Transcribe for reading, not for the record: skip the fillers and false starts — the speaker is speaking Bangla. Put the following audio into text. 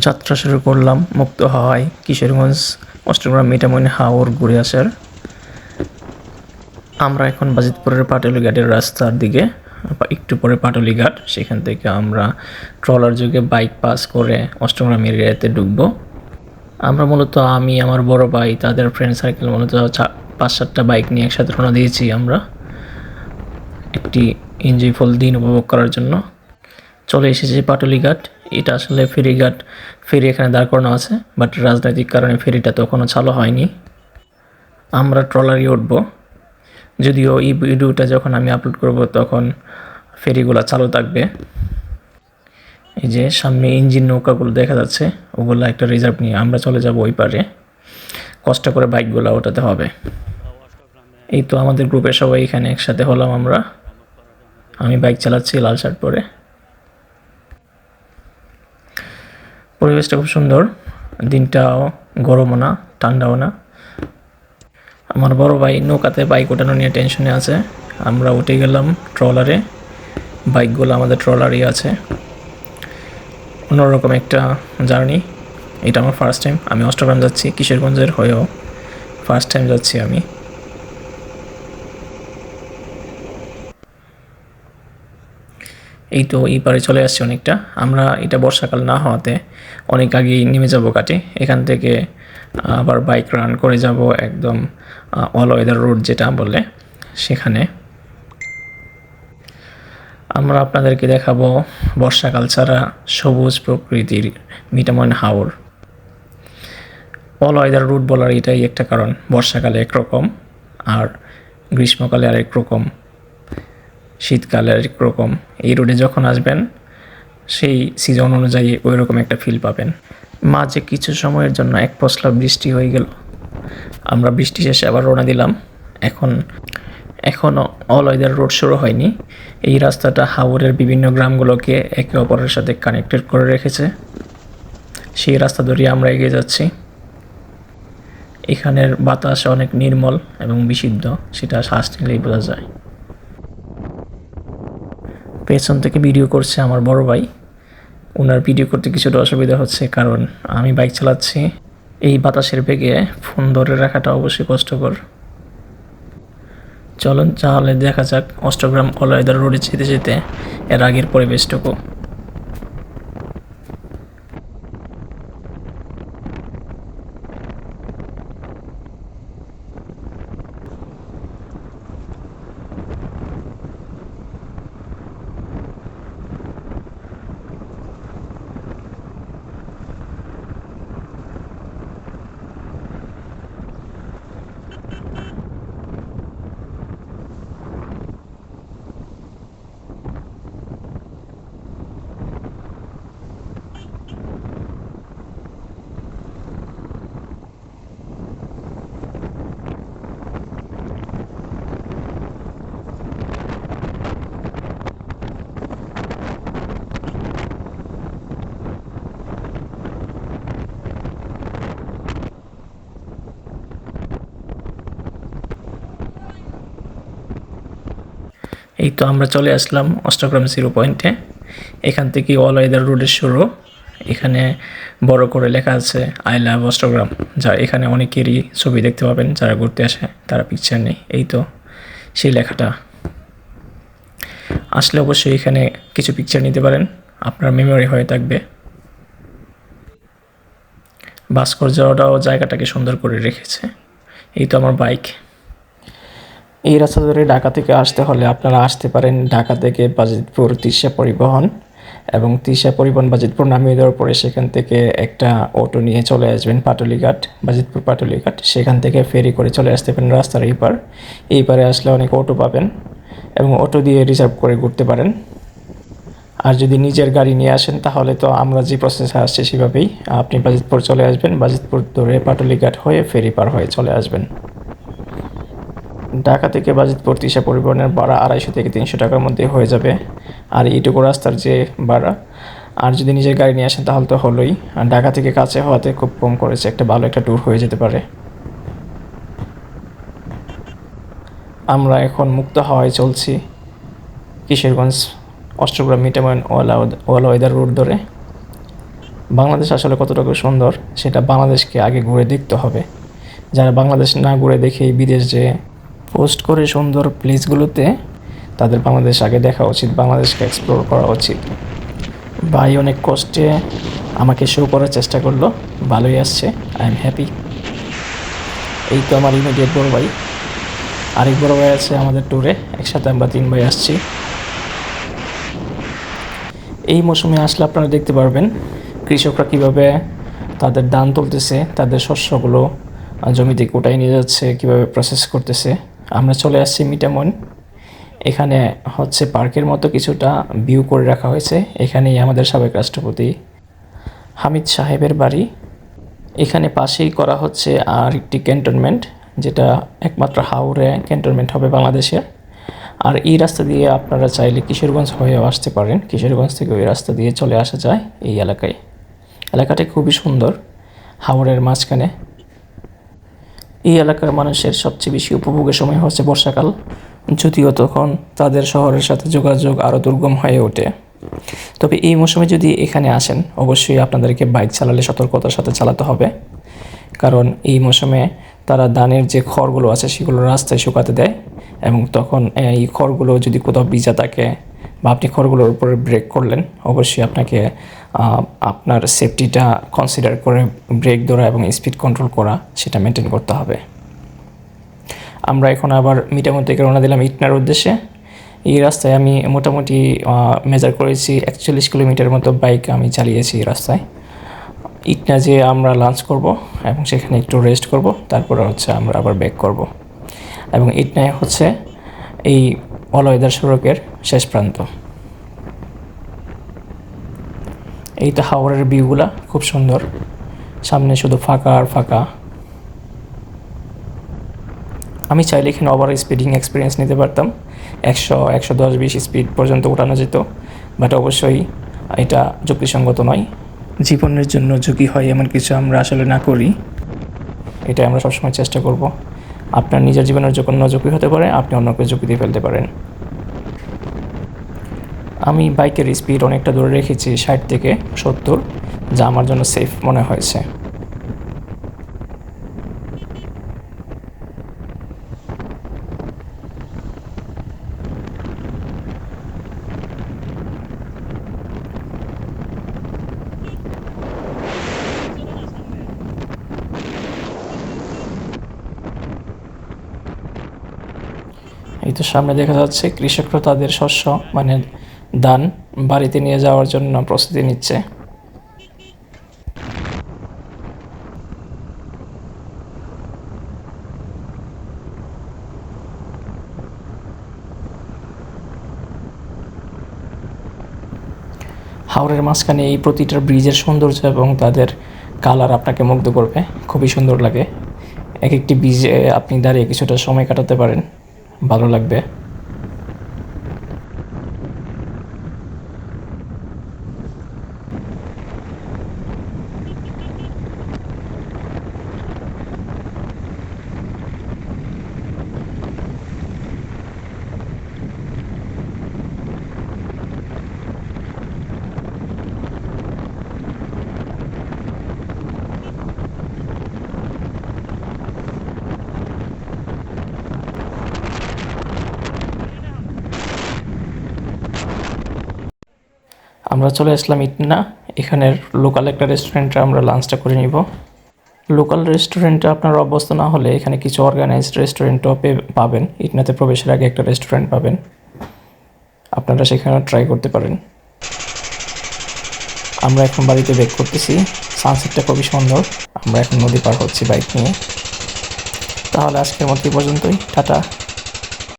যাত্রা শুরু করলাম মুক্ত হাওয়ায় কিশোরগঞ্জ অষ্টগ্রাম মিঠামইন হাওর ঘুরে আসার। আমরা এখন বাজিতপুরের পাটুলি ঘাটের রাস্তার দিকে, একটু পরে পাটুলি ঘাট, সেখান থেকে আমরা ট্রলার যোগে বাইক পাস করে অষ্টগ্রাম এরিয়াতে ঢুকবো। আমরা মূলত আমি, আমার বড় ভাই, তাদের ফ্রেন্ড সার্কেল মূলত 5-7টা বাইক নিয়ে একসাথে রওনা দিয়েছি আমরা একটি এনজয়ফুল দিন উপভোগ করার জন্য। চলে এসেছি পাটুলি ঘাট। এটা আসলে ফেরিঘাট, ফেরি এখানে দাঁড় করানো আছে, বাট রাজনৈতিক কারণে ফেরিটা তখনও চালু হয়নি। আমরা ট্রলারই উঠব, যদিও এই ভিডিওটা যখন আমি আপলোড করব তখন ফেরিগুলো চালু থাকবে। এই যে সামনে ইঞ্জিন নৌকাগুলো দেখা যাচ্ছে, ওগুলো একটা রিজার্ভ নিয়ে আমরা চলে যাব ওই পারে। কষ্ট করে বাইকগুলো ওঠাতে হবে। এই তো আমাদের গ্রুপের সবাই এখানে একসাথে হলাম আমরা। আমি বাইক চালাচ্ছি লাল শার্ট পরে। পরিবেশটা খুব সুন্দর, দিনটাও গরমও না ঠান্ডাও না। আমার বড় ভাই নৌকাতে বাইক ওঠানো নিয়ে টেনশনে আছে। আমরা উঠে গেলাম ট্রলারে, বাইকগুলো আমাদের ট্রলারই আছে। অন্যরকম একটা জার্নি। এটা আমার ফার্স্ট টাইম, আমি অষ্টগ্রাম যাচ্ছি, কিশোরগঞ্জের হয়েও ফার্স্ট টাইম যাচ্ছি আমি। এই তো এই পারে চলে আসছে অনেকটা। আমরা এটা বর্ষাকাল না হওয়াতে অনেক আগেই নেমে যাব ঘাটে। এখান থেকে আবার বাইক রান করে যাব একদম অল ওয়েদার রোড যেটা বলে সেখানে। আমরা আপনাদেরকে দেখাবো বর্ষাকাল ছাড়া সবুজ প্রকৃতির মিঠামইন হাওর। অল ওয়েদার রুট বলার এটাই একটা কারণ, বর্ষাকালে একরকম আর গ্রীষ্মকালে আরেক রকম, শীতকালে আরেক রকম। এই রোডে যখন আসবেন সেই সিজন অনুযায়ী ওই রকম একটা ফিল পাবেন। মাঝে কিছু সময়ের জন্য এক পশলা বৃষ্টি হয়ে গেল, আমরা বৃষ্টি শেষে আবার রওনা দিলাম। এখনও অল ওয়েদার রোড শুরু হয়নি। এই রাস্তাটা হাওরের বিভিন্ন গ্রামগুলোকে একে অপরের সাথে কানেক্টেড করে রেখেছে। সেই রাস্তা ধরে আমরা এগিয়ে যাচ্ছি। এখানের বাতাস অনেক নির্মল এবং বিশুদ্ধ, সেটা শ্বাস নিলেই বোঝা যায়। পেছন থেকে ভিডিও করছে আমার বড় ভাই। ওনার ভিডিও করতে কিছুটা অসুবিধা হচ্ছে, কারণ আমি বাইক চালাচ্ছি। এই বাতাসের বেগে ফোন ধরে রাখাটা অবশ্যই কষ্টকর। চলুন তাহলে দেখা যাক অষ্টগ্রাম অল ওয়েদার রোডে যেতে যেতে এর আগের পরিবেশটুকু। এই তো আমরা চলে আসলাম অষ্টগ্রাম 0 পয়েন্টে। এখান থেকে অল ওয়েদার রোডের শুরু। এখানে বড় করে লেখা আছে আই লাভ অষ্টগ্রাম, যা এখানে অনেকেরই ছবি দেখতে পাবেন, যারা ঘুরতে আসে তারা পিকচার নেই। এই তো সেই লেখাটা। আসলে অবশ্যই এখানে কিছু পিকচার নিতে পারেন, আপনার মেমোরি হয়ে থাকবে। ভাস্কর্যটাও জায়গাটাকে সুন্দর করে রেখেছে। এই তো আমার বাইক। এই রাস্তা ধরে ঢাকা থেকে আসতে হলে আপনারা আসতে পারেন ঢাকা থেকে বাজিতপুর তৃষা পরিবহন, এবং তৃষা পরিবহন বাজিতপুর নামিয়ে দেওয়ার পরে সেখান থেকে একটা অটো নিয়ে চলে আসবেন পাটুলিঘাট, বাজিতপুর পাটুলিঘাট। সেখান থেকে ফেরি করে চলে আসতে পারেন রাস্তার এই পারে আসলে অনেক অটো পাবেন এবং অটো দিয়ে রিজার্ভ করে ঘুরতে পারেন। আর যদি নিজের গাড়ি নিয়ে আসেন তাহলে তো আমরা যে প্রসেসে আসছি সেভাবেই আপনি বাজিতপুর চলে আসবেন, বাজিতপুর ধরে পাটুলিঘাট হয়ে ফেরি পার হয়ে চলে আসবেন। ঢাকা থেকে বাজিতপুর তৃষা পরিবহনের ভাড়া 250 থেকে 300 টাকার মধ্যে হয়ে যাবে। আর এইটুকু রাস্তার যে ভাড়া, আর যদি নিজের গাড়ি নিয়ে আসেন তাহলে তো হলোই। আর ঢাকা থেকে কাছে হওয়াতে খুব কম করেছে, একটা ভালো একটা ট্যুর হয়ে যেতে পারে। আমরা এখন মুক্ত হাওয়ায় চলছি Kishoreganj Austagram Mithamoin all weather road ধরে। বাংলাদেশ আসলে কতটুকু সুন্দর সেটা বাংলাদেশকে আগে ঘুরে দেখতে হবে। যারা বাংলাদেশ না ঘুরে দেখেই বিদেশ যেয়ে পোস্ট করে সুন্দর প্লেসগুলোতে, তাদের বাংলাদেশ আগে দেখা উচিত, বাংলাদেশকে এক্সপ্লোর করা উচিত। ভাই অনেক কষ্টে আমাকে শো করার চেষ্টা করলো, ভালোই আসছে, আই এম হ্যাপি। এই তো আমার ইমিডিয়েট বড় ভাই, আরেক বড় ভাই আছে আমাদের ট্যুরে, একসাথে আমরা 3 ভাই আসছি। এই মৌসুমে আসলে আপনারা দেখতে পারবেন কৃষকরা কীভাবে তাদের ধান তুলতেছে, তাদের শস্যগুলো জমিতে কোটায় নিয়ে যাচ্ছে, কীভাবে প্রসেস করতেছে। আমরা চলে আসছি মিঠামইন। এখানে হচ্ছে পার্কের মতো কিছুটা ভিউ করে রাখা হয়েছে। এখানেই আমাদের সাবেক রাষ্ট্রপতি হামিদ সাহেবের বাড়ি। এখানে পাশেই করা হচ্ছে আর একটি ক্যান্টনমেন্ট, যেটা একমাত্র হাওরে ক্যান্টনমেন্ট হবে বাংলাদেশের। আর এই রাস্তা দিয়ে আপনারা চাইলে কিশোরগঞ্জ হয়েও আসতে পারেন, কিশোরগঞ্জ থেকে ওই রাস্তা দিয়ে চলে আসা যায় এই এলাকায়। এলাকাটা খুবই সুন্দর, হাওরের মাঝখানে। এই এলাকার মানুষের সবচেয়ে বেশি উপভোগের সময় হচ্ছে বর্ষাকাল, যদিও তখন তাদের শহরের সাথে যোগাযোগ আরও দুর্গম হয়ে ওঠে। তবে এই মৌসুমে যদি এখানে আসেন, অবশ্যই আপনাদেরকে বাইক চালালে সতর্কতার সাথে চালাতে হবে, কারণ এই মৌসুমে তারা ধানের যে খড়গুলো আছে সেগুলো রাস্তায় শুকাতে দেয়, এবং তখন এই খড়গুলো যদি কোথাও ভিজা থাকে বা আপনি খড়গুলোর উপরে ব্রেক করলেন, অবশ্যই আপনাকে আপনার সেফটিটা কনসিডার করে ব্রেক ধরা এবং স্পিড কন্ট্রোল করা সেটা মেনটেন করতে হবে। আমরা এখন আবার মিঠামইন থেকে রওনা দিলাম ইটনার উদ্দেশ্যে। এই রাস্তায় আমি মোটামুটি মেজার করেছি 41 কিলোমিটার মতো বাইক আমি চালিয়েছি এই রাস্তায়। ইটনা যে আমরা লাঞ্চ করব এবং সেখানে একটু রেস্ট করব, তারপরে হচ্ছে আমরা আবার ব্যাক করব। এবং ইটনায় হচ্ছে এই অলওয়েদার সড়কের শেষ প্রান্ত। এই তো হাওরের ভিউগুলা খুব সুন্দর, সামনে শুধু ফাঁকা আর ফাঁকা। আমি চাইলে এখানে ওভার স্পিডিং এক্সপিরিয়েন্স নিতে পারতাম, 100, 110, 20 স্পিড পর্যন্ত ওঠানো যেত, বাট অবশ্যই এটা যুক্তিসঙ্গত নয়। জীবনের জন্য ঝুঁকি হয় এমন কিছু আমরা আসলে না করি, এটা আমরা সবসময় চেষ্টা করব। আপনার নিজের জীবনের যখন ঝুঁকি হতে পারে, আপনি অন্যকে ঝুঁকি দিয়ে ফেলতে পারেন। আমি বাইকের স্পিড অনেকটা দূরে রেখেছি, 60 থেকে 70, যা আমার জন্য সেফ মনে হয়েছে। এই তো সামনে দেখা যাচ্ছে কৃষকরা তাদের শস্য মানে ধান বাড়িতে নিয়ে যাওয়ার জন্য প্রস্তুতি নিচ্ছে। হাওরের মাঝখানে এই প্রতিটা ব্রিজের সৌন্দর্য এবং তাদের কালার আপনাকে মুগ্ধ করবে, খুবই সুন্দর লাগে। এক একটি ব্রিজে আপনি দাঁড়িয়ে কিছুটা সময় কাটাতে পারেন, ভালো লাগবে। আমরা চলে আসলাম ইটনা। এখানের লোকাল একটা রেস্টুরেন্টে আমরা লাঞ্চটা করে নিব। লোকাল রেস্টুরেন্টে আপনার অভ্যস্ত না হলে এখানে কিছু অর্গানাইজড রেস্টুরেন্টও পাবেন। ইটনাতে প্রবেশের আগে একটা রেস্টুরেন্ট পাবেন, আপনারা সেখানে ট্রাই করতে পারেন। আমরা এখন বাড়িতে ব্যাক করতেছি, সানসেটটা খুবই সুন্দর। আমরা এখন নদী পার হচ্ছি বাইক নিয়ে। তাহলে আজকের মতো এই পর্যন্তই, টাটা।